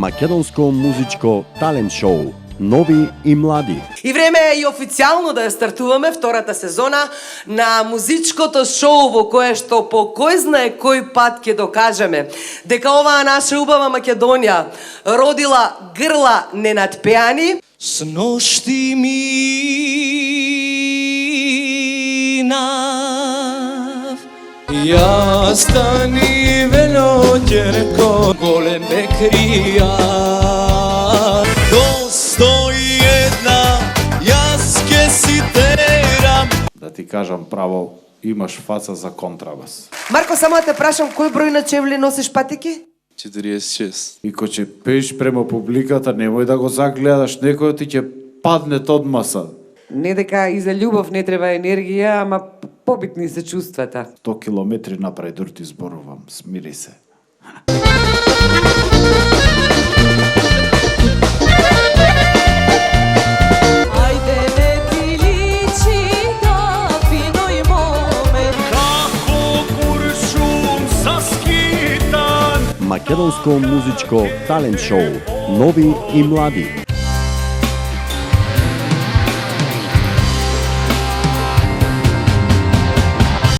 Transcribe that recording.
Македонско музичко талент шоу. Нови и млади. И време е и официјално да ја стартуваме втората сезона на музичкото шоу во кое што по кој знае кој пат ќе докажеме дека оваа наша убава Македонија родила грла ненадпеани. Сношти минав, јас стани велоќерко, голем ме крија. До 101, јас ке си терам. Да ти кажам право, имаш фаца за контрабас. Марко, само да те прашам, кој број на чевли носиш патеки? 46. И ко ќе пееш према публиката, немој да го загледаш, некој ти ќе падне од маса. Не дека и за љубов не треба енергија, ама побитни се чувствата. 100 километри напред дур ти зборувам, смири се. Ајде не ти личи да финој момент. Како куршум заскитан. Македонско музичко талент шоу. Нови и млади.